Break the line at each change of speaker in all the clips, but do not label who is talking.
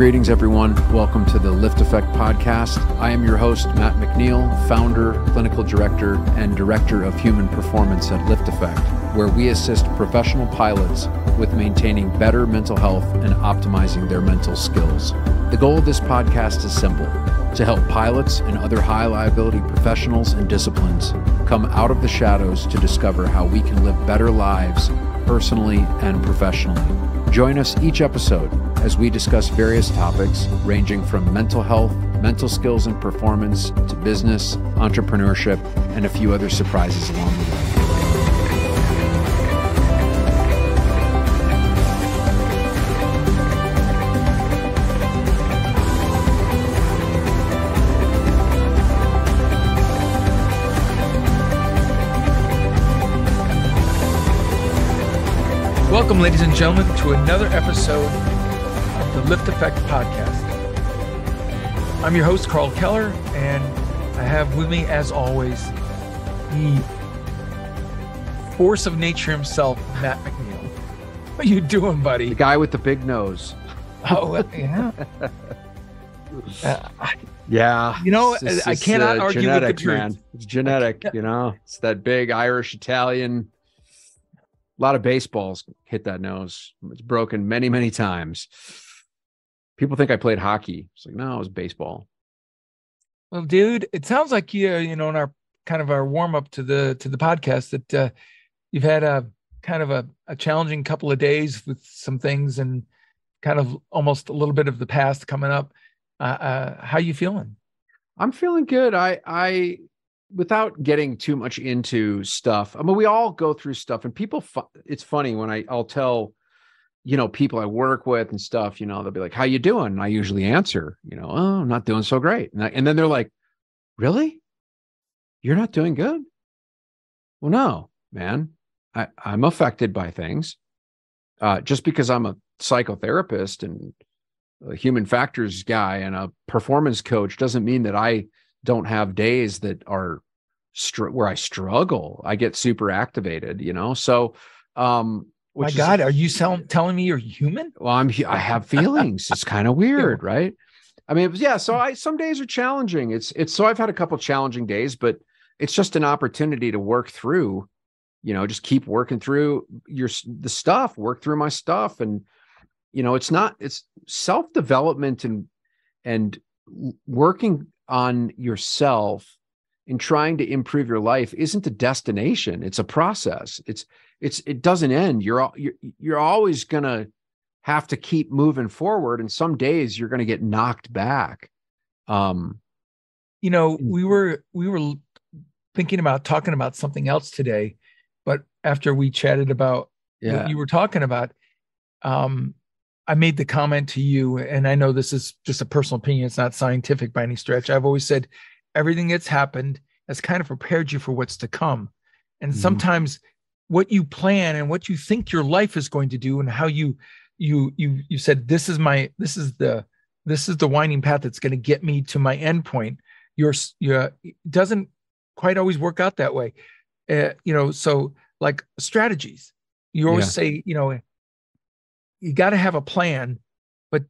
Greetings, everyone. Welcome to the LiftAffect podcast. I am your host, Matt McNeil, founder, clinical director, and director of human performance at LiftAffect, where we assist professional pilots with maintaining better mental health and optimizing their mental skills. The goal of this podcast is simple: to help pilots and other high liability professionals and disciplines come out of the shadows to discover how we can live better lives personally and professionally. Join us each episode as we discuss various topics ranging from mental health, mental skills and performance, to business, entrepreneurship, and a few other surprises along the way.
Welcome, ladies and gentlemen, to another episode of the LiftAffect podcast. I'm your host, Karl Keller, and I have with me, as always, the force of nature himself, Matt McNeil. How you doing, buddy?
The guy with the big nose.
Oh, yeah.
Yeah.
You know, I cannot argue
genetic,
with the truth.
Man. It's genetic, you know. It's that big Irish, Italian. A lot of baseballs hit that nose. It's broken many, many times. People think I played hockey. It's like, no, it was baseball.
Well, dude, it sounds like in our kind of our warm up to the podcast that you've had a kind of a challenging couple of days with some things and kind of almost a little bit of the past coming up. How you feeling? I'm
feeling good. I without getting too much into stuff, I mean, we all go through stuff, and people, it's funny when I'll tell, people I work with and stuff, they'll be like, how you doing? And I usually answer, oh, I'm not doing so great. And then they're like, really? You're not doing good? Well, no, man, I'm affected by things. Just because I'm a psychotherapist and a human factors guy and a performance coach doesn't mean that I don't have days that are where I struggle. I get super activated, So,
my God, are you telling me you're human?
Well, I have feelings. It's kind of weird, right? I mean, yeah. So some days are challenging. So I've had a couple challenging days, but it's just an opportunity to work through, just keep working through the stuff, work through my stuff. And, it's self-development and working on yourself and trying to improve your life isn't a destination. It's a process. It doesn't end. You're always going to have to keep moving forward. And some days you're going to get knocked back.
We were thinking about talking about something else today, but after we chatted about what you were talking about, I made the comment to you, and I know this is just a personal opinion. It's not scientific by any stretch. I've always said everything that's happened has kind of prepared you for what's to come. And sometimes what you plan and what you think your life is going to do, and how you said, this is the winding path that's going to get me to my end point. It doesn't quite always work out that way. So like strategies, you always say, you got to have a plan, but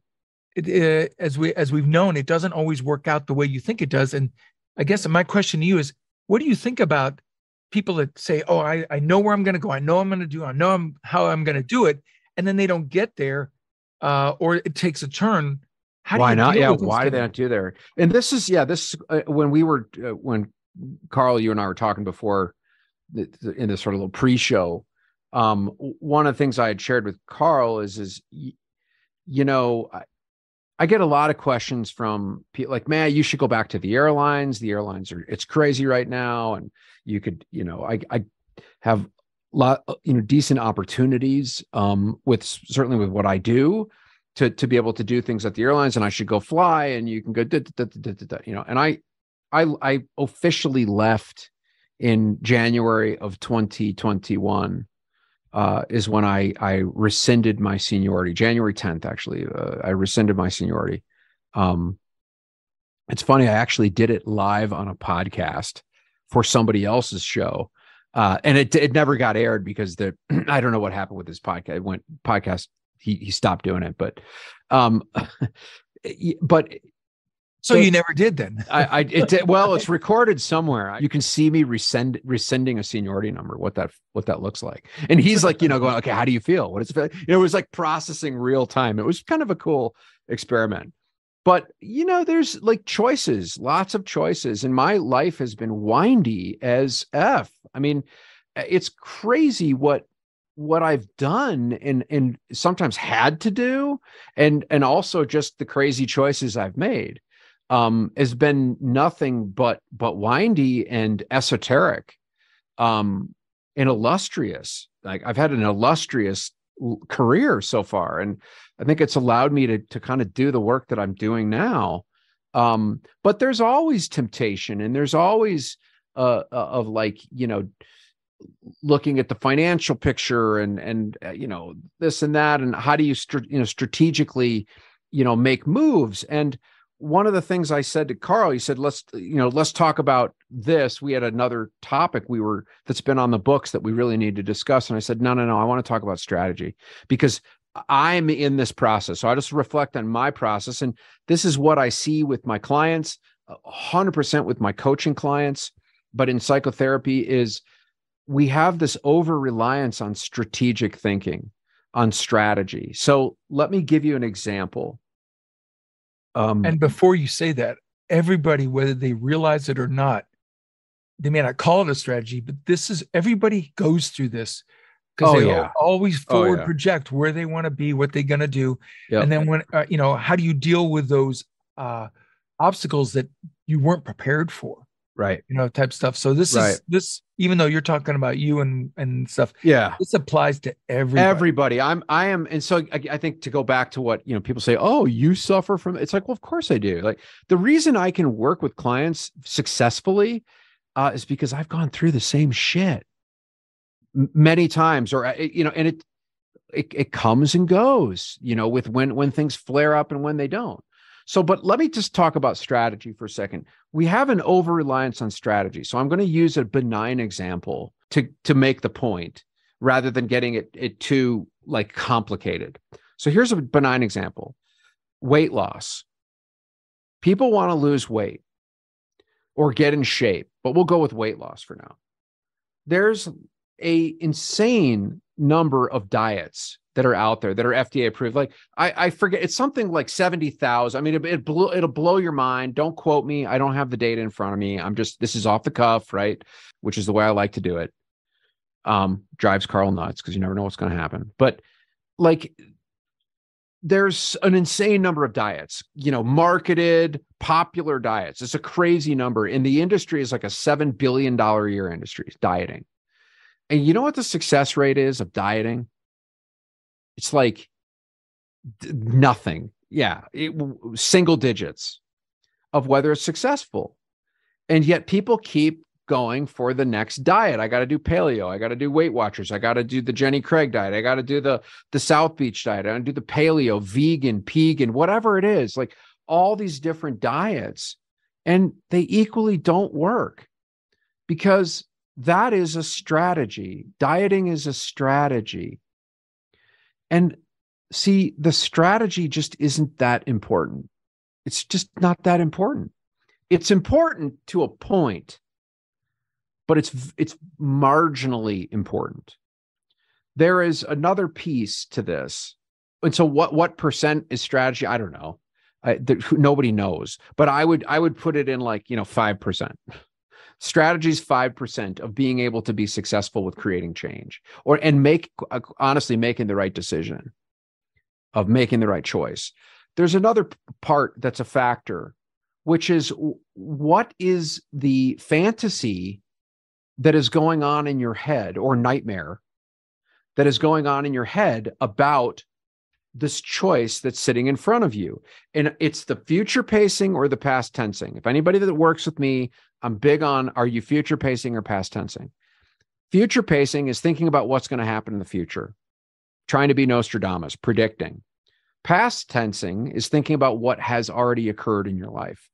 as we've known, it doesn't always work out the way you think it does. And I guess my question to you is, what do you think about people that say, oh, I know where I'm going to go. I know I'm going to do, I know how I'm going to do it. And then they don't get there, or it takes a turn.
Why not? Yeah. Why do they not do there? And this is when Karl, you and I were talking before in this sort of little pre-show. One of the things I had shared with Karl is I get a lot of questions from people like, man, you should go back to the airlines. The airlines it's crazy right now. And you could, I have decent opportunities, certainly with what I do to be able to do things at the airlines, and I should go fly, and you can go, and I officially left in January of 2021. Is when I rescinded my seniority. January 10th, actually, I rescinded my seniority. It's funny, I actually did it live on a podcast for somebody else's show. And it never got aired because I don't know what happened with this podcast. He stopped doing it, but but
so you never did then.
It did. Well, it's recorded somewhere. You can see me rescinding a seniority number, what that looks like. And he's like, going, okay, how do you feel? What does it feel like? It was like processing real time. It was kind of a cool experiment. But, there's like choices, lots of choices. And my life has been windy as F. I mean, it's crazy what I've done and sometimes had to do. And also just the crazy choices I've made. Has been nothing but windy and esoteric, and illustrious. Like I've had an illustrious career so far, and I think it's allowed me to kind of do the work that I'm doing now. But there's always temptation, and there's always of like looking at the financial picture and this and that, and how do you strategically make moves. And one of the things I said to Karl, he said, let's talk about this. We had another topic that's been on the books that we really need to discuss. And I said, no, I want to talk about strategy because I'm in this process. So I just reflect on my process. And this is what I see with my clients, 100% with my coaching clients, but in psychotherapy is we have this over-reliance on strategic thinking, on strategy. So let me give you an example.
And before you say that, everybody, whether they realize it or not, they may not call it a strategy, but everybody goes through this because they always forward project where they want to be, what they're going to do. Yep. And then when, how do you deal with those obstacles that you weren't prepared for?
Right.
Type stuff. So this is even though you're talking about you and stuff.
Yeah.
This applies to everybody.
I am. And so I think to go back to what, people say, oh, you suffer from, it's like, well, of course I do. Like the reason I can work with clients successfully is because I've gone through the same shit many times, or, and it comes and goes, with when things flare up and when they don't. So, but let me just talk about strategy for a second. We have an over-reliance on strategy. So I'm going to use a benign example to make the point rather than getting it too like complicated. So here's a benign example. Weight loss. People want to lose weight or get in shape, but we'll go with weight loss for now. There's a insane number of diets that are out there that are FDA approved. Like I forget, it's something like 70,000. I mean, it'll blow your mind. Don't quote me. I don't have the data in front of me. This is off the cuff, right? Which is the way I like to do it. Drives Karl nuts because you never know what's going to happen. But like, there's an insane number of diets, marketed, popular diets. It's a crazy number. And the industry is like a $7 billion a year industry, dieting. And you know what the success rate is of dieting? It's like nothing. Yeah. Single digits of whether it's successful. And yet people keep going for the next diet. I got to do paleo. I got to do Weight Watchers. I got to do the Jenny Craig diet. I got to do the South Beach diet. I got to do the paleo, vegan, pegan, whatever it is, like all these different diets. And they equally don't work because that is a strategy. Dieting is a strategy. And see, the strategy just isn't that important. It's just not that important. It's important to a point, but it's marginally important. There is another piece to this. And so what percent is strategy? I don't know. Nobody knows, but I would put it in like, 5%. Strategy is 5% of being able to be successful with creating change and honestly making the right decision, of making the right choice. There's another part that's a factor, which is what is the fantasy that is going on in your head, or nightmare that is going on in your head about this choice that's sitting in front of you. And it's the future pacing or the past tensing. If anybody that works with me, I'm big on, are you future pacing or past tensing? Future pacing is thinking about what's going to happen in the future, trying to be Nostradamus, predicting. Past tensing is thinking about what has already occurred in your life.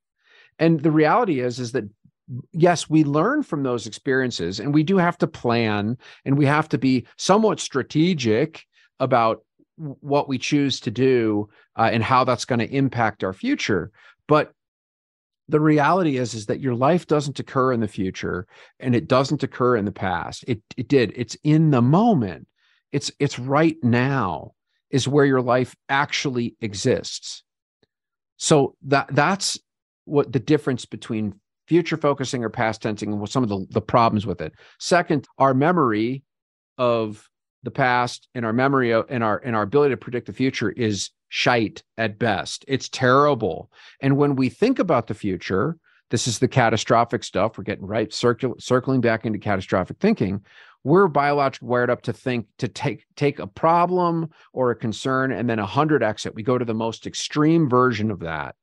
And the reality is that, yes, we learn from those experiences, and we do have to plan, and we have to be somewhat strategic about what we choose to do and how that's going to impact our future. But the reality is that your life doesn't occur in the future and it doesn't occur in the past. It did. It's in the moment. It's right now is where your life actually exists. So that's what the difference between future focusing or past tensing and what some of the problems with it. Second, our memory of the past and our memory of, and our ability to predict the future is shite at best. It's terrible. And when we think about the future, this is the catastrophic stuff. We're getting right, circling back into catastrophic thinking. We're biologically wired up to think, to take a problem or a concern and then 100x it. We go to the most extreme version of that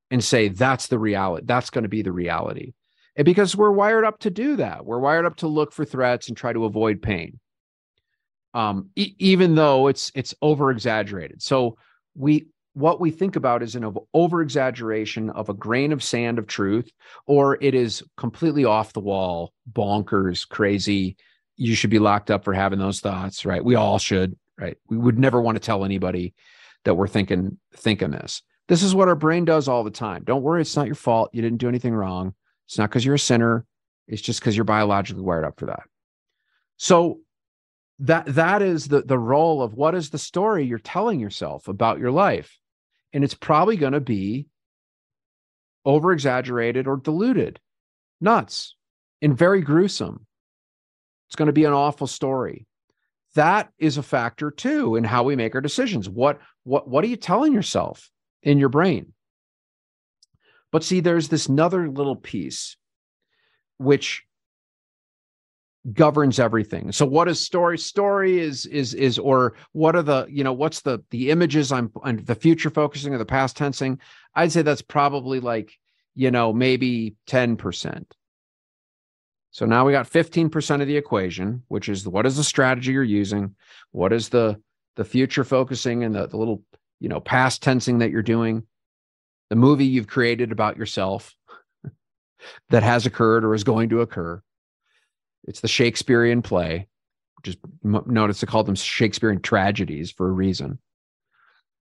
and say, that's the reality. That's going to be the reality. And because we're wired up to do that, we're wired up to look for threats and try to avoid pain. Even though it's over exaggerated. So what we think about is an over exaggeration of a grain of sand of truth, or it is completely off the wall, bonkers, crazy. You should be locked up for having those thoughts, right? We all should, right? We would never want to tell anybody that we're thinking this. This is what our brain does all the time. Don't worry, it's not your fault. You didn't do anything wrong. It's not because you're a sinner. It's just because you're biologically wired up for that. So that is the role of what is the story you're telling yourself about your life. And it's probably going to be over exaggerated or diluted, nuts, and very gruesome. It's going to be an awful story. That is a factor too in how we make our decisions. What are you telling yourself in your brain? But see, there's this another little piece which governs everything. So what is story? Story is or what are the, what's the images I'm the future focusing or the past tensing? I'd say that's probably like, maybe 10%. So now we got 15% of the equation, which is what is the strategy you're using? What is the future focusing and the little, past tensing that you're doing? The movie you've created about yourself that has occurred or is going to occur. It's the Shakespearean play. Just notice they call them Shakespearean tragedies for a reason.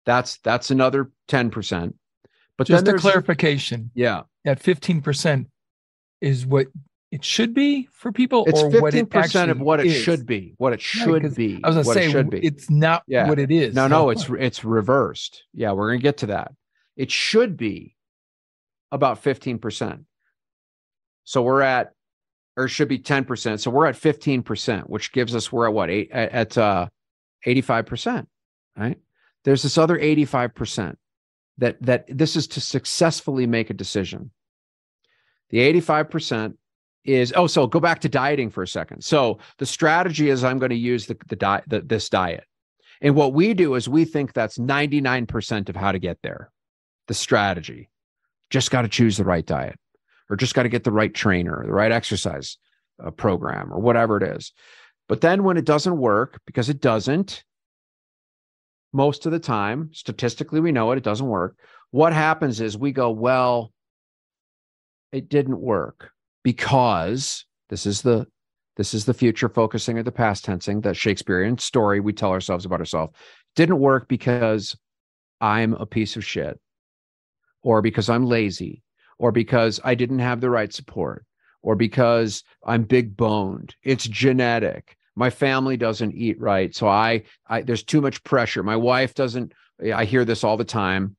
That's another 10%. But
just
then
a clarification.
Yeah.
That 15% is what it should be for people,
it's
or
15%
what it actually
of what it
is.
Should be. What it should be.
I was going to say, it's not what it is.
No, it's reversed. Yeah, we're going to get to that. It should be about 15%. So we're at, or it should be 10%. So we're at 15%, which gives us, we're at what, 85%, right? There's this other 85% that this is to successfully make a decision. The 85% is, so go back to dieting for a second. So the strategy is I'm going to use this diet. And what we do is we think that's 99% of how to get there. The strategy. Just got to choose the right diet, or just got to get the right trainer, or the right exercise program, or whatever it is. But then when it doesn't work, because it doesn't, most of the time, statistically, we know it doesn't work. What happens is we go, well, it didn't work because this is the future focusing or the past tensing, that Shakespearean story we tell ourselves about ourselves. Didn't work because I'm a piece of shit, or because I'm lazy, or because I didn't have the right support, or because I'm big boned. It's genetic. My family doesn't eat right. So I there's too much pressure. My wife doesn't, I hear this all the time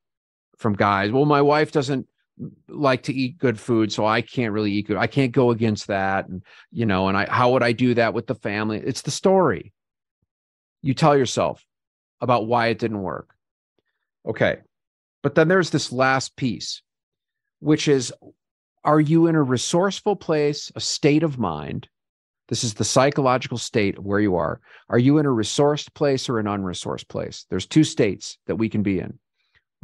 from guys. Well, my wife doesn't like to eat good food, so I can't really eat good. I can't go against that. And, how would I do that with the family? It's the story you tell yourself about why it didn't work. Okay. But then there's this last piece, which is, are you in a resourceful place, a state of mind? This is the psychological state of where you are. Are you in a resourced place or an unresourced place? There's two states that we can be in.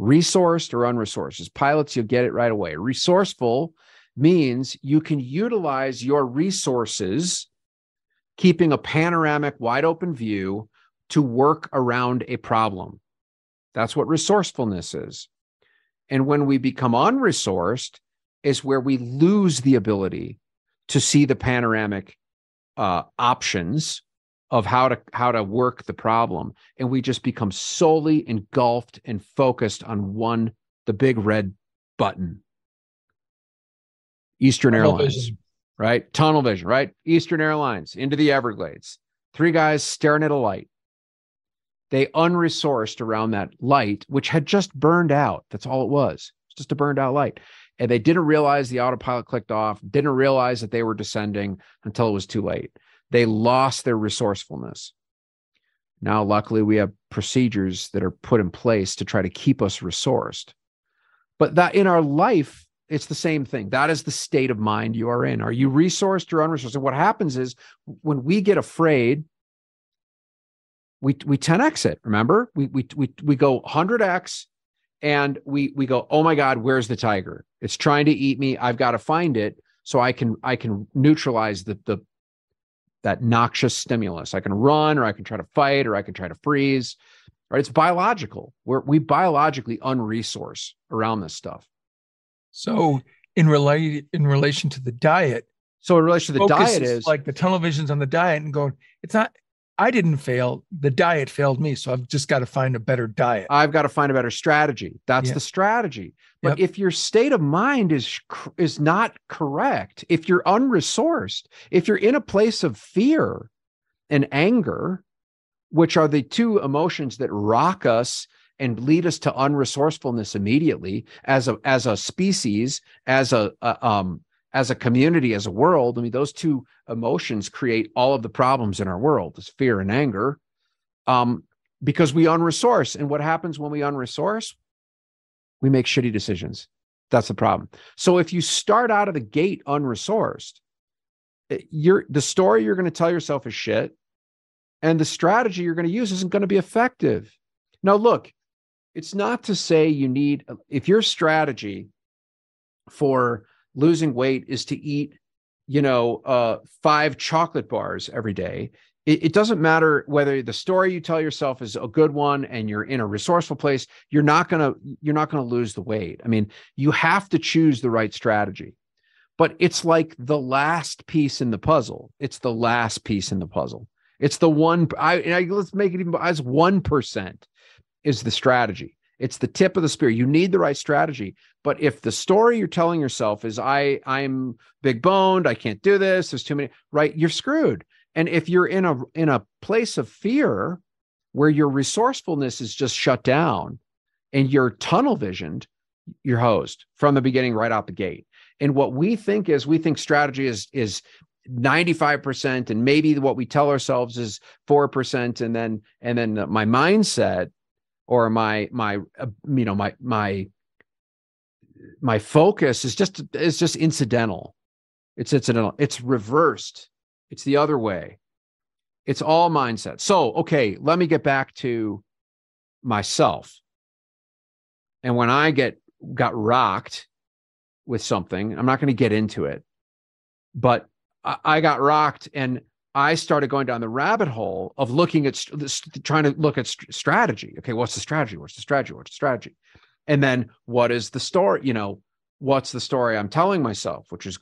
Resourced or unresourced. As pilots, you'll get it right away. Resourceful means you can utilize your resources, keeping a panoramic, wide open view to work around a problem. That's what resourcefulness is. And when we become unresourced is where we lose the ability to see the panoramic options of how to work the problem, and we just become solely engulfed and focused on the big red button. Eastern Airlines, right? Tunnel vision, right? Eastern Airlines into the Everglades. 3 guys staring at a light. They unresourced around that light, which had just burned out. That's all it was. It's just a burned out light. And they didn't realize the autopilot clicked off, didn't realize that they were descending until it was too late. They lost their resourcefulness. Now, luckily, we have procedures that are put in place to try to keep us resourced. But that in our life, it's the same thing. That is the state of mind you are in. Are you resourced or unresourced? And what happens is when we get afraid, we 10x it. Remember, we go 100x, and we go, oh my God, where's the tiger? It's trying to eat me. I've got to find it so I can neutralize that noxious stimulus. I can run, or I can try to fight, or I can try to freeze. Right? It's biological. We biologically unresource around this stuff.
So in relation to the diet.
So in relation to the diet is
like the tunnel vision's on the diet and going, it's not, I didn't fail. The diet failed me. So I've just got to find a better diet.
I've got to find a better strategy. That's the strategy. But if your state of mind is not correct, if you're unresourced, if you're in a place of fear and anger, which are the 2 emotions that rock us and lead us to unresourcefulness immediately as a species, as a community, as a world. I mean, those 2 emotions create all of the problems in our world, is fear and anger, because we unresource. And what happens when we unresource? We make shitty decisions. That's the problem. So if you start out of the gate unresourced, the story you're going to tell yourself is shit, and the strategy you're going to use isn't going to be effective. Now, look, it's not to say if your strategy for losing weight is to eat, 5 chocolate bars every day, it doesn't matter whether the story you tell yourself is a good one and you're in a resourceful place, you're not going to lose the weight. I mean, you have to choose the right strategy. But it's like the last piece in the puzzle. It's the last piece in the puzzle. It's the one, let's make it even as 1% is the strategy. It's the tip of the spear. You need the right strategy. But if the story you're telling yourself is I'm big boned, I can't do this, there's too many, right? You're screwed. And if you're in a place of fear where your resourcefulness is just shut down and you're tunnel visioned, you're hosed from the beginning right out the gate. And what we think strategy is 95%, and maybe what we tell ourselves is 4%, and then my mindset or my focus is just incidental. It's incidental. It's reversed. It's the other way. It's all mindset. So, okay, let me get back to myself. And when I got rocked with something, I'm not going to get into it, but I got rocked and I started going down the rabbit hole of trying to look at strategy. Okay, what's the strategy? What's the strategy? What's the strategy? And then what is the story? What's the story I'm telling myself, which is,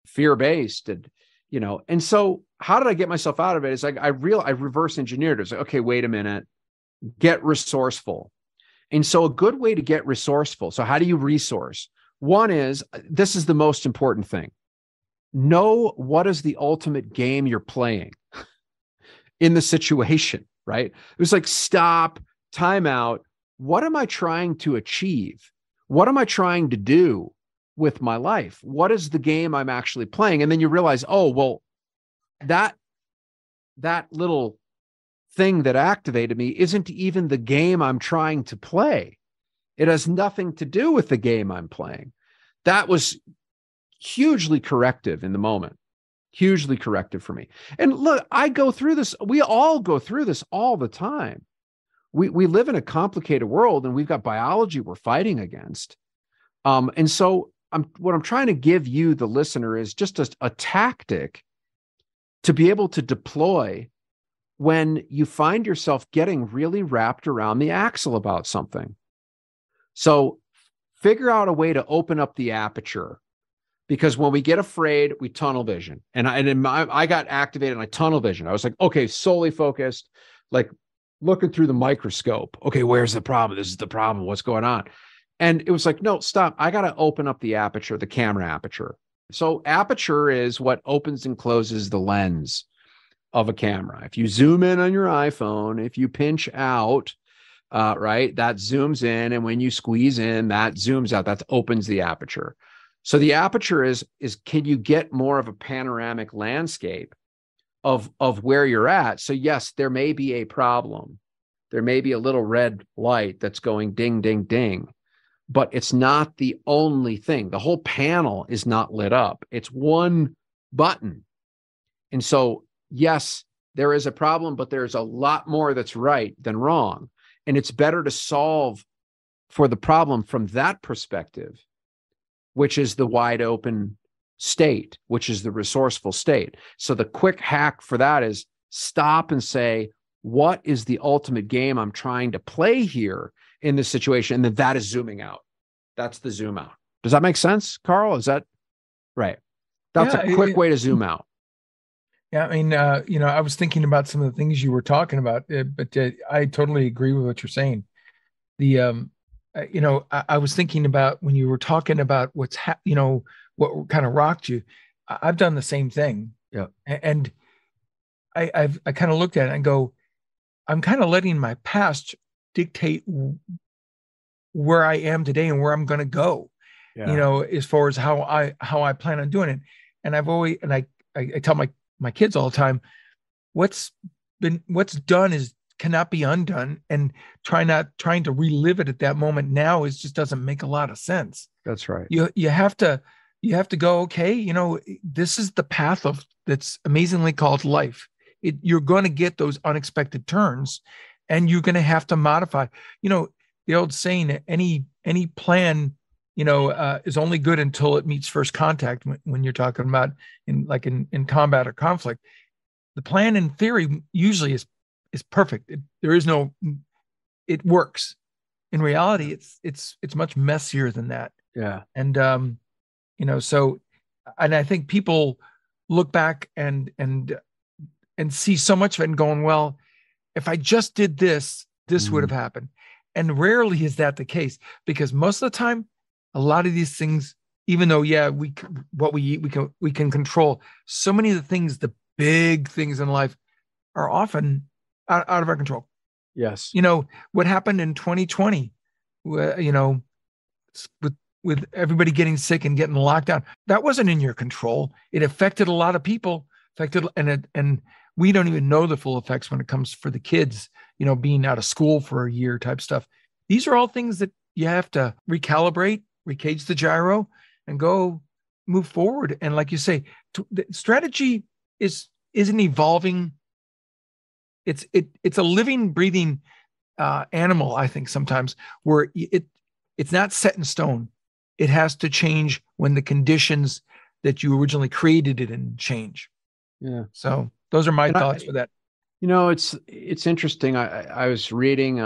fear-based. And so how did I get myself out of it? It's like I reverse engineered it. It's like, okay, wait a minute, get resourceful. And so a good way to get resourceful. So how do you resource? One is, this is the most important thing. Know what is the ultimate game you're playing in the situation, right? It was like, stop, time out. What am I trying to achieve? What am I trying to do with my life? What is the game I'm actually playing? And then you realize, oh, well, that little thing that activated me isn't even the game I'm trying to play. It has nothing to do with the game I'm playing. That was hugely corrective in the moment, hugely corrective for me. And look, I go through this. We all go through this all the time. We live in a complicated world, and we've got biology we're fighting against. And so what I'm trying to give you, the listener, is just a tactic to be able to deploy when you find yourself getting really wrapped around the axle about something. So figure out a way to open up the aperture, Because when we get afraid, we tunnel vision. And I got activated and I tunnel vision. I was like, okay, solely focused, like looking through the microscope. Okay, where's the problem? This is the problem. What's going on? And it was like, no, stop. I got to open up the aperture, the camera aperture. So aperture is what opens and closes the lens of a camera. If you zoom in on your iPhone, if you pinch out, right, that zooms in. And when you squeeze in, that zooms out. That opens the aperture. So the aperture is can you get more of a panoramic landscape of where you're at? So yes, there may be a problem. There may be a little red light that's going ding, ding, ding, but it's not the only thing. The whole panel is not lit up. It's one button. And so, yes, there is a problem, but there's a lot more that's right than wrong. And it's better to solve for the problem from that perspective, which is the wide open state, which is the resourceful state. So the quick hack for that is stop and say, what is the ultimate game I'm trying to play here in this situation? And then that is zooming out. That's the zoom out. Does that make sense, Karl? Is that right? That's a quick way to zoom out.
Yeah, I mean, I was thinking about some of the things you were talking about, but I totally agree with what you're saying. I was thinking about when you were talking about what kind of rocked you. I've done the same thing.
Yeah,
and I kind of looked at it and go, I'm kind of letting my past dictate where I am today and where I'm going to go. Yeah. As far as how I plan on doing it. And I tell my kids all the time, what's done cannot be undone, and trying to relive it at that moment now just doesn't make a lot of sense.
That's right.
You have to go, okay, this is the path that's amazingly called life. You're going to get those unexpected turns, and you're going to have to modify. The old saying, any plan, is only good until it meets first contact. When you're talking about in combat or conflict, the plan in theory usually is perfect. It works. In reality, it's much messier than that.
Yeah.
And and I think people look back and see so much of it and going, well, if I just did this would have happened. And rarely is that the case, because most of the time, a lot of these things, even though, what we eat, we can control. So many of the things, the big things in life, are often out of our control.
Yes.
What happened in 2020, with everybody getting sick and getting locked down, that wasn't in your control. It affected a lot of people, and we don't even know the full effects when it comes for the kids, being out of school for a year type stuff. These are all things that you have to recalibrate, recage the gyro, and go move forward. And like you say, the strategy is an evolving. It's a living, breathing animal. I think sometimes where it's not set in stone. It has to change when the conditions that you originally created it in change.
Yeah.
So those are my thoughts for that.
It's interesting. I was reading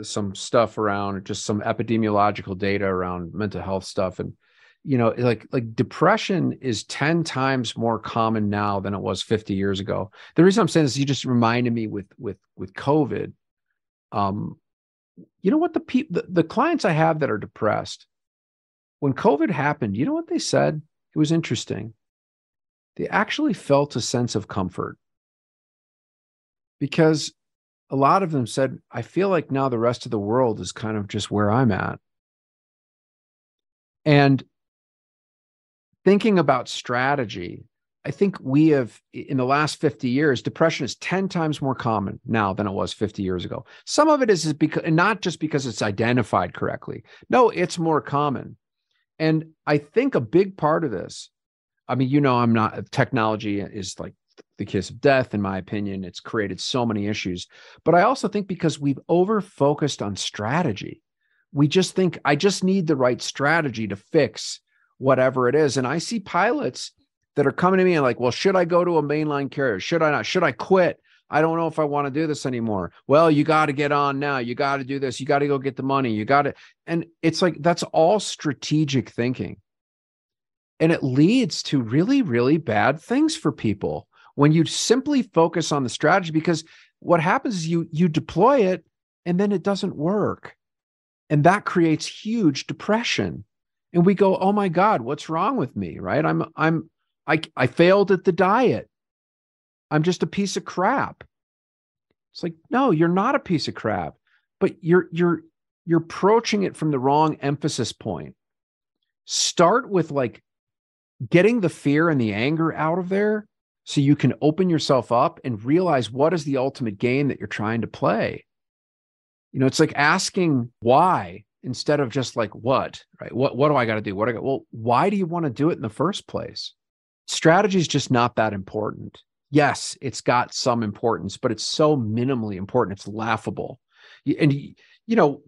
some stuff around just some epidemiological data around mental health stuff, and like depression is 10 times more common now than it was 50 years ago. The reason I'm saying this, you just reminded me with COVID. What the clients I have that are depressed, when COVID happened, you know what they said? It was interesting. They actually felt a sense of comfort, because a lot of them said, I feel like now the rest of the world is kind of just where I'm at. And thinking about strategy, I think we have, in the last 50 years, depression is 10 times more common now than it was 50 years ago. Some of it is because, not just because it's identified correctly. No, it's more common. And I think a big part of this, I'm not, technology is like the kiss of death, in my opinion. It's created so many issues. But I also think because we've over-focused on strategy, we just think, I just need the right strategy to fix whatever it is. And I see pilots that are coming to me and like, well, should I go to a mainline carrier? Should I not? Should I quit? I don't know if I want to do this anymore. Well, you got to get on now. You got to do this. You got to go get the money. You got to. And it's like, that's all strategic thinking. And it leads to really, really bad things for people when you simply focus on the strategy, because what happens is you deploy it and then it doesn't work. And that creates huge depression. And we go, oh my God, what's wrong with me? Right? I failed at the diet. I'm just a piece of crap. It's like, no, you're not a piece of crap, but you're approaching it from the wrong emphasis point. Start with like getting the fear and the anger out of there so you can open yourself up and realize what is the ultimate game that you're trying to play. You know, it's like asking why instead of just like what, right? What do I got to do? Well, why do you want to do it in the first place? Strategy is just not that important. Yes, it's got some importance, but it's so minimally important. It's laughable. And, you know,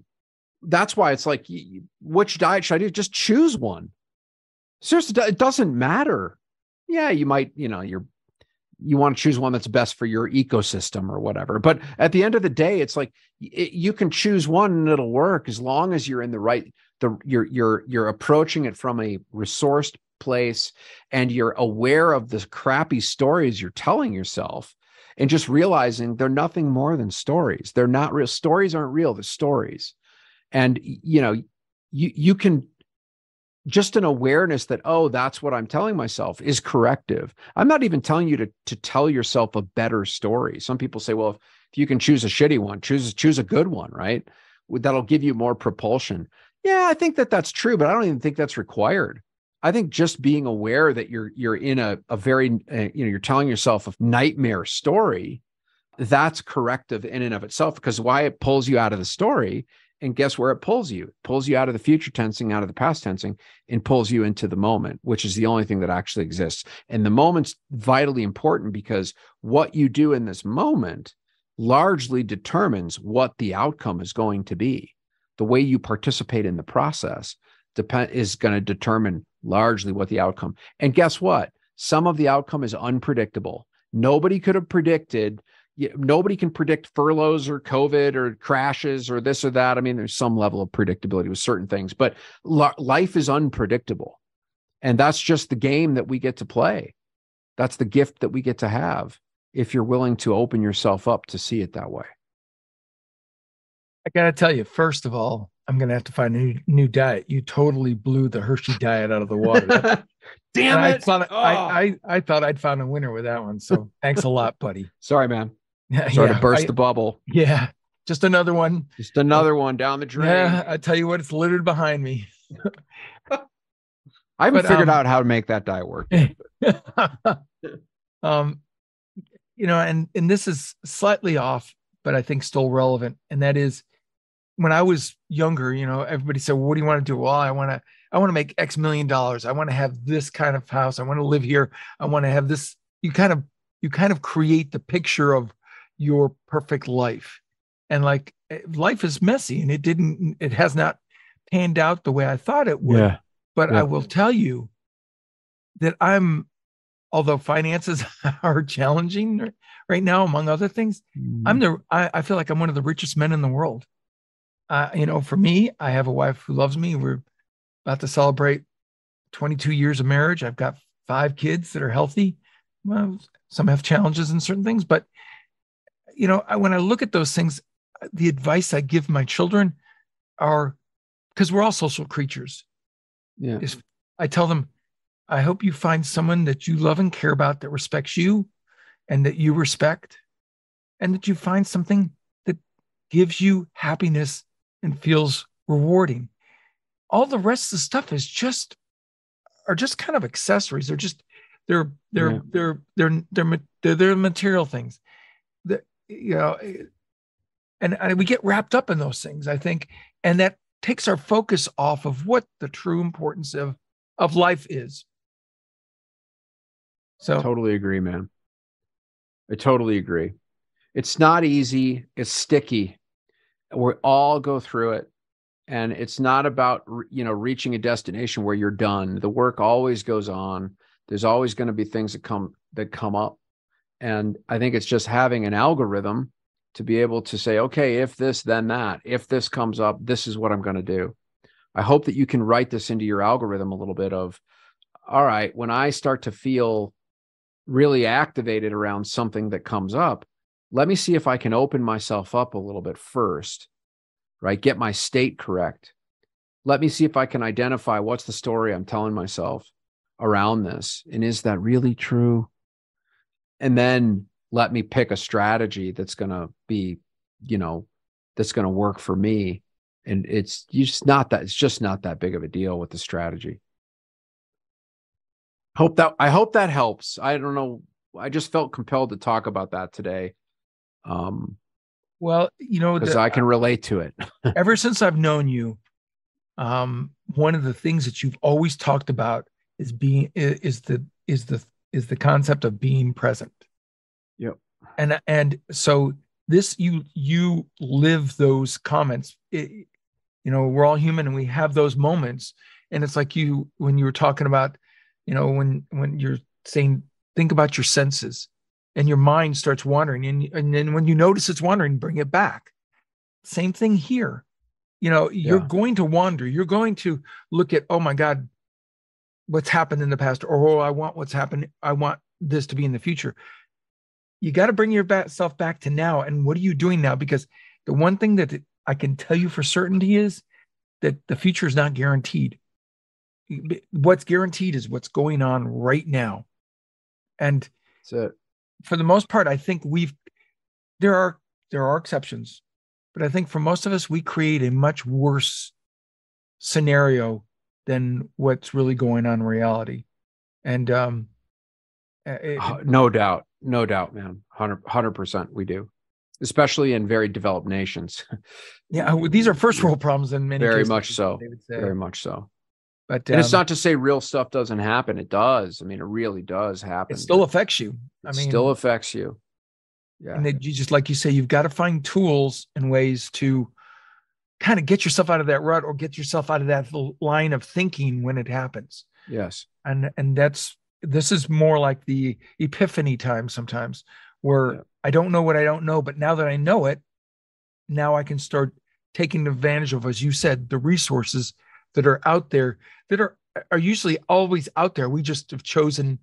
that's why it's like, which diet should I do? Just choose one. Seriously, it doesn't matter. Yeah, you might, you want to choose one that's best for your ecosystem or whatever. But at the end of the day, it's like you can choose one and it'll work as long as you're in the right, you're approaching it from a resourced place and you're aware of the crappy stories you're telling yourself and just realizing they're nothing more than stories. They're not real. Stories aren't real. They're stories. And, you can, just an awareness that, oh, that's what I'm telling myself is corrective. I'm not even telling you to tell yourself a better story. Some people say, well, if you can choose a shitty one, choose a good one, right? That'll give you more propulsion. Yeah, I think that's true, but I don't even think that's required. I think just being aware that you're in a very, you're telling yourself a nightmare story, that's corrective in and of itself, because why? It pulls you out of the story. And guess where it pulls you? It pulls you out of the future tensing, out of the past tensing, and pulls you into the moment, which is the only thing that actually exists. And the moment's vitally important because what you do in this moment largely determines what the outcome is going to be. The way you participate in the process is going to determine largely what the outcome. And guess what? Some of the outcome is unpredictable. Nobody could have predicted. Nobody can predict furloughs or COVID or crashes or this or that. I mean, there's some level of predictability with certain things, but life is unpredictable. And that's just the game that we get to play. That's the gift that we get to have if you're willing to open yourself up to see it that way.
I got to tell you, first of all, I'm going to have to find a new diet. You totally blew the Hershey diet out of the water.
Damn it.
I thought I'd found a winner with that one. So thanks a lot, buddy.
Sorry, man. Sorry to burst the bubble.
Yeah. Just another one.
Just another one down the drain.
Yeah. I tell you what, it's littered behind me.
I haven't figured out how to make that diet work.
And this is slightly off, but I think still relevant. And that is, when I was younger, everybody said, well, what do you want to do? Well, I want to make X million dollars. I want to have this kind of house. I want to live here. I want to have this. You kind of create the picture of your perfect life. And like, life is messy and it has not panned out the way I thought it would.
Yeah.
But I will tell you that although finances are challenging right now, among other things, I feel like I'm one of the richest men in the world. For me, I have a wife who loves me. We're about to celebrate 22 years of marriage. I've got 5 kids that are healthy. Well, some have challenges in certain things, but when I look at those things, the advice I give my children are, because we're all social creatures.
Yeah.
I tell them, I hope you find someone that you love and care about, that respects you and that you respect, and that you find something that gives you happiness and feels rewarding. All the rest of the stuff are just kind of accessories. They're material things that, and we get wrapped up in those things, I think, and that takes our focus off of what the true importance of life is. So
totally agree, man. I totally agree. It's not easy. It's sticky. We all go through it. And it's not about, reaching a destination where you're done. The work always goes on. There's always going to be things that come up. And I think it's just having an algorithm to be able to say, okay, if this, then that. If this comes up, this is what I'm going to do. I hope that you can write this into your algorithm a little bit of, all right, when I start to feel really activated around something that comes up, let me see if I can open myself up a little bit first, right? Get my state correct. Let me see if I can identify what's the story I'm telling myself around this. And is that really true? And then let me pick a strategy that's going to be, that's going to work for me. And it's just not that big of a deal with the strategy. I hope that helps. I don't know. I just felt compelled to talk about that today.
Well,
because I can relate to it.
Ever since I've known you, one of the things that you've always talked about is the concept of being present.
Yep.
And so this, you live those comments. We're all human and we have those moments. And it's like when you were talking about, when you're saying, think about your senses and your mind starts wandering, and then when you notice it's wandering, bring it back. Same thing here. You're going to wander. You're going to look at, oh my God, what's happened in the past, or I want what's happened. I want this to be in the future. You got to bring yourself back to now. And what are you doing now? Because the one thing that I can tell you for certainty is that the future is not guaranteed. What's guaranteed is what's going on right now. And for the most part, I think there are exceptions, but I think for most of us, we create a much worse scenario than what's really going on in reality. And
no doubt, man. 100% we do, especially in very developed nations.
Yeah, these are first world problems in many
cases.
Very
much so.
But
and it's not to say real stuff doesn't happen. It does. I mean, it really does happen.
It still affects you.
Still affects you. Yeah.
And you just, like you say, you've got to find tools and ways to kind of get yourself out of that rut or get yourself out of that line of thinking when it happens.
Yes.
And this is more like the epiphany time sometimes, where I don't know what I don't know, but now that I know it, now I can start taking advantage of, as you said, the resources that are out there that are usually always out there. We just have chosen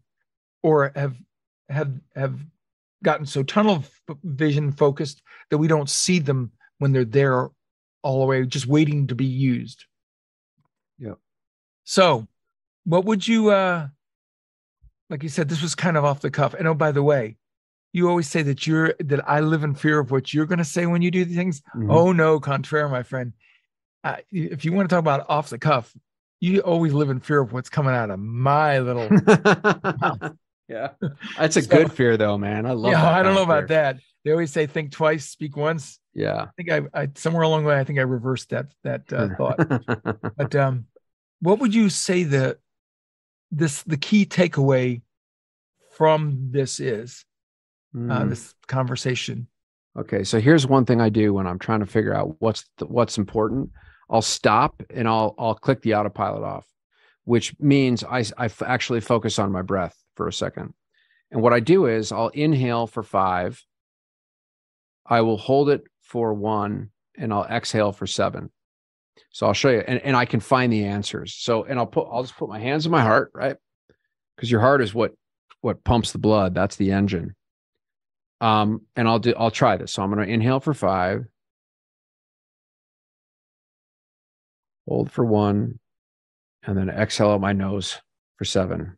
or have gotten so tunnel vision focused that we don't see them when they're there all the way, just waiting to be used.
Yeah.
So what would you, like you said, this was kind of off the cuff. And oh, by the way, you always say that I live in fear of what you're going to say when you do these things. Mm-hmm. Oh no, contraire, my friend. If you want to talk about off the cuff, you always live in fear of what's coming out of my little mouth.
Yeah. That's a good fear though, man. I love that.
I don't know about that. They always say, think twice, speak once.
Yeah.
I think I somewhere along the way, I think I reversed that thought. But what would you say the key takeaway from this is, this conversation?
Okay. So here's one thing I do when I'm trying to figure out what's important. I'll stop and I'll click the autopilot off, which means I actually focus on my breath for a second. And what I do is I'll inhale for 5. I will hold it for 1 and I'll exhale for 7. So I'll show you, and I can find the answers. So, and I'll just put my hands on my heart, right? Because your heart is what pumps the blood. That's the engine. And I'll try this. So I'm going to inhale for 5, hold for 1, and then exhale out my nose for 7.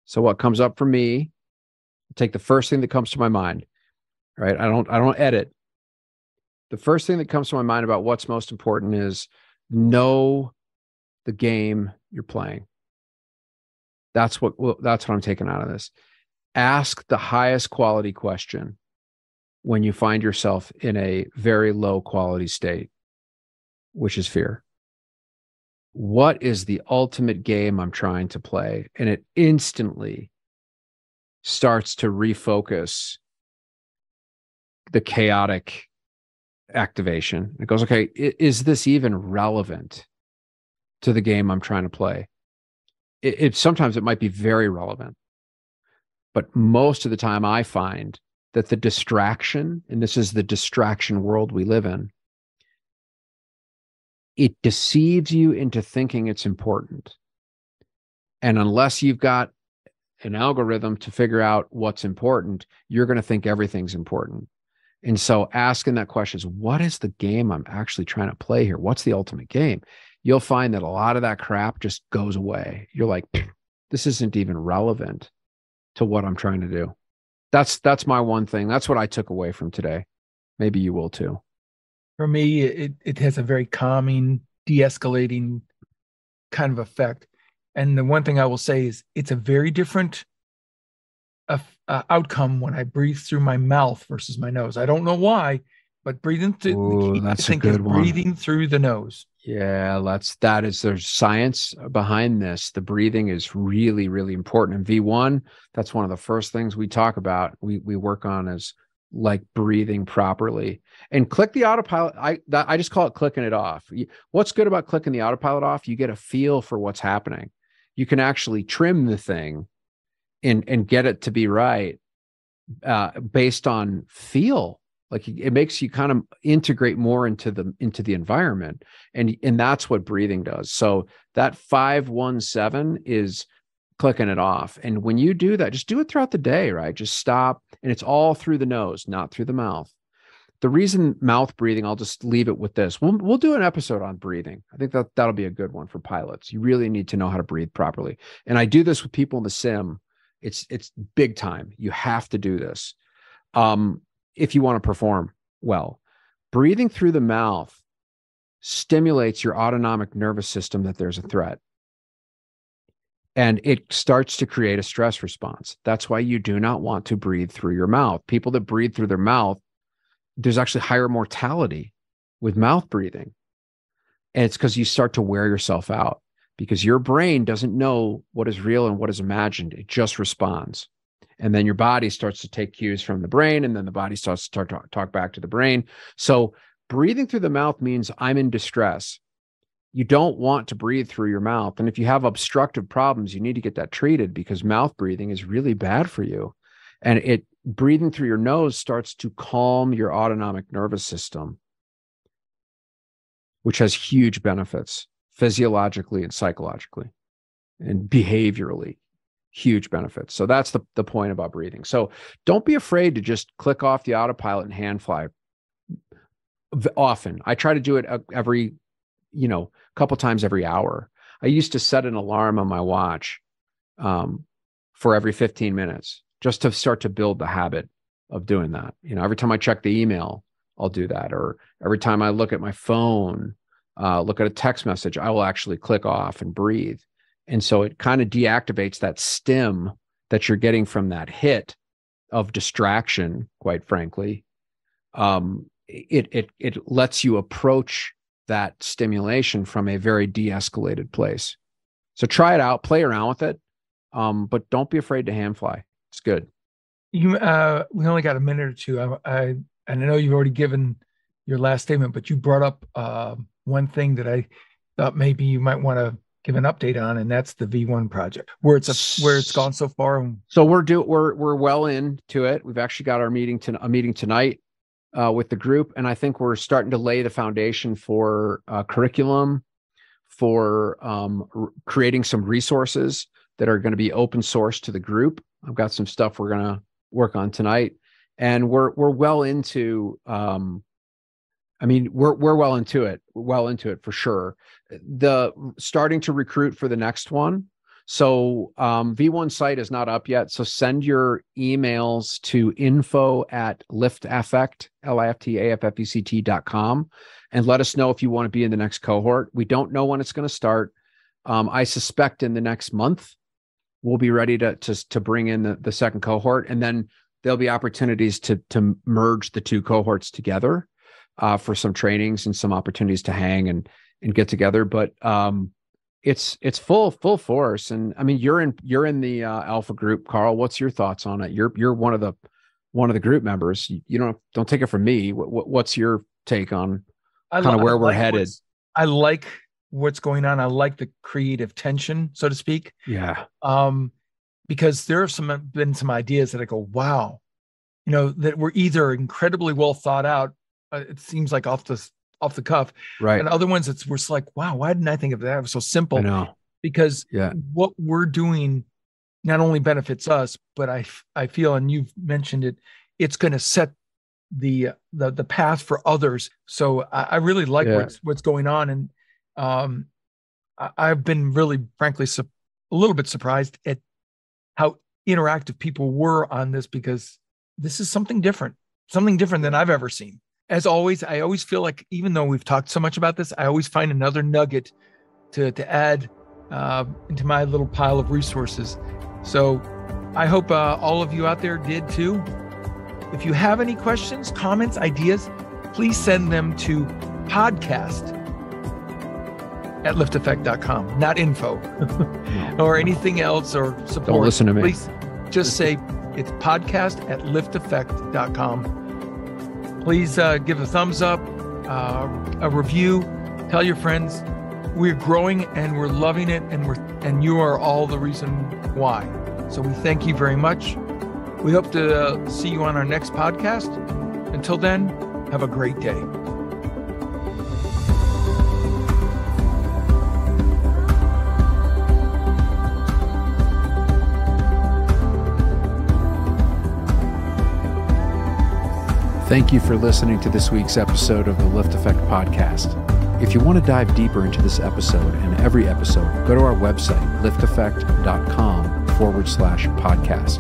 So what comes up for me, take the first thing that comes to my mind, right? I don't edit. The first thing that comes to my mind about what's most important is know the game you're playing. That's what I'm taking out of this. Ask the highest quality question when you find yourself in a very low quality state, which is fear. What is the ultimate game I'm trying to play? And it instantly starts to refocus the chaotic activation. It goes, okay, is this even relevant to the game I'm trying to play? Sometimes it might be very relevant, but most of the time I find that the distraction, and this is the distraction world we live in, it deceives you into thinking it's important. And unless you've got an algorithm to figure out what's important, you're going to think everything's important. And so asking that question is, what is the game I'm actually trying to play here? What's the ultimate game? You'll find that a lot of that crap just goes away. You're like, this isn't even relevant to what I'm trying to do. That's my one thing. That's what I took away from today. Maybe you will too.
For me, it has a very calming, de-escalating kind of effect. And the one thing I will say is it's a very different outcome when I breathe through my mouth versus my nose. I don't know why, but breathing through the key,
that's
I think,
a good
is breathing through the nose.
Yeah, there's science behind this. The breathing is really, really important. In V1, that's one of the first things we talk about. We work on is like breathing properly. And click the autopilot. I just call it clicking it off. What's good about clicking the autopilot off? You get a feel for what's happening. You can actually trim the thing and get it to be right based on feel. Like it makes you kind of integrate more into the environment. And that's what breathing does. So that 5-1-7 is clicking it off. And when you do that, just do it throughout the day, right? Just stop. And it's all through the nose, not through the mouth. The reason mouth breathing, I'll just leave it with this. We'll do an episode on breathing. I think that'll be a good one for pilots. You really need to know how to breathe properly. And I do this with people in the sim. It's big time. You have to do this. If you want to perform well. Breathing through the mouth stimulates your autonomic nervous system that there's a threat. And it starts to create a stress response. That's why you do not want to breathe through your mouth. People that breathe through their mouth, there's actually higher mortality with mouth breathing. And it's because you start to wear yourself out because your brain doesn't know what is real and what is imagined. It just responds. And then your body starts to take cues from the brain, and then the body starts to talk back to the brain. So breathing through the mouth means I'm in distress. You don't want to breathe through your mouth. And if you have obstructive problems, you need to get that treated because mouth breathing is really bad for you. And breathing through your nose starts to calm your autonomic nervous system, which has huge benefits physiologically and psychologically and behaviorally. Huge benefits. So that's the point about breathing. So don't be afraid to just click off the autopilot and hand fly often. I try to do it every, couple times every hour. I used to set an alarm on my watch for every 15 minutes just to start to build the habit of doing that. Every time I check the email, I'll do that. Or every time I look at my phone, look at a text message, I will actually click off and breathe. And so it kind of deactivates that stim that you're getting from that hit of distraction, quite frankly. It lets you approach that stimulation from a very de-escalated place. So try it out, play around with it, but don't be afraid to hand fly. It's good.
We only got a minute or two. I know you've already given your last statement, but you brought up one thing that I thought maybe you might want to give an update on, and that's the V1 project, where it's gone so far.
So we're well into it. We've actually got our meeting tonight with the group, and I think we're starting to lay the foundation for curriculum, for creating some resources that are going to be open source to the group. I've got some stuff we're going to work on tonight, and we're well into. We're well into it for sure. The starting to recruit for the next one. So V1 site is not up yet. So send your emails to info@LiftAffect, LiftAffect.com, and let us know if you want to be in the next cohort. We don't know when it's going to start. I suspect in the next month, we'll be ready to bring in the second cohort, and then there'll be opportunities to merge the two cohorts together. For some trainings and some opportunities to hang and get together, but it's full force. And I mean, you're in the alpha group, Karl. What's your thoughts on it? You're one of the group members. You don't take it from me. What's your take on kind of where we're headed?
I like what's going on. I like the creative tension, so to speak.
Yeah.
Because there have been some ideas that I go, wow, that were either incredibly well thought out. It seems like off the off the cuff.
Right.
And other ones were like, wow, why didn't I think of that? It was so simple.
I know.
Because what we're doing not only benefits us, but I feel, and you've mentioned it, it's going to set the path for others. So I really like what's going on. And I've been really, frankly, a little bit surprised at how interactive people were on this, because this is something different than I've ever seen. As always, I always feel like, even though we've talked so much about this, I always find another nugget to add into my little pile of resources. So I hope all of you out there did too. If you have any questions, comments, ideas, please send them to podcast@LiftAffect.com, not info or anything else or support.
Don't listen to me.
Please just say it's podcast@LiftAffect.com. Please give a thumbs up, a review, tell your friends. We're growing and we're loving it, and you are all the reason why. So we thank you very much. We hope to see you on our next podcast. Until then, have a great day.
Thank you for listening to this week's episode of the LiftAffect podcast. If you want to dive deeper into this episode and every episode, go to our website, LiftAffect.com/podcast.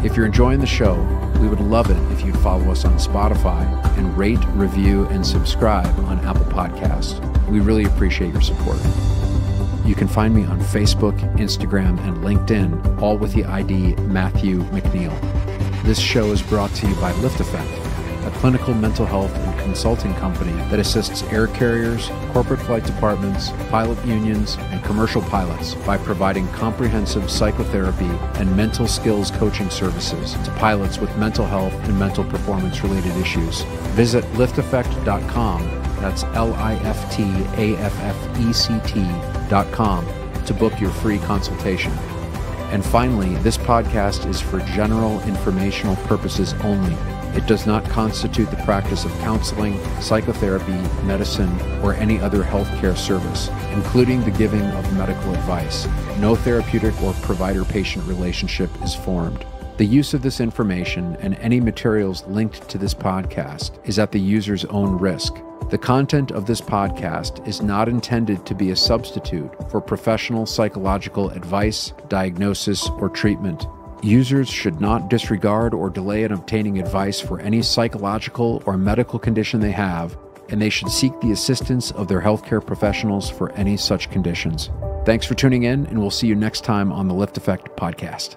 If you're enjoying the show, we would love it if you'd follow us on Spotify and rate, review, and subscribe on Apple Podcasts. We really appreciate your support. You can find me on Facebook, Instagram, and LinkedIn, all with the ID Matthew McNeil. This show is brought to you by LiftAffect, a clinical mental health and consulting company that assists air carriers, corporate flight departments, pilot unions, and commercial pilots by providing comprehensive psychotherapy and mental skills coaching services to pilots with mental health and mental performance-related issues. Visit LiftAffect.com, that's LiftAffect.com, to book your free consultation. And finally, this podcast is for general informational purposes only. It does not constitute the practice of counseling, psychotherapy, medicine, or any other healthcare service, including the giving of medical advice. No therapeutic or provider-patient relationship is formed. The use of this information and any materials linked to this podcast is at the user's own risk. The content of this podcast is not intended to be a substitute for professional psychological advice, diagnosis, or treatment. Users should not disregard or delay in obtaining advice for any psychological or medical condition they have, and they should seek the assistance of their healthcare professionals for any such conditions. Thanks for tuning in, and we'll see you next time on the LiftAffect podcast.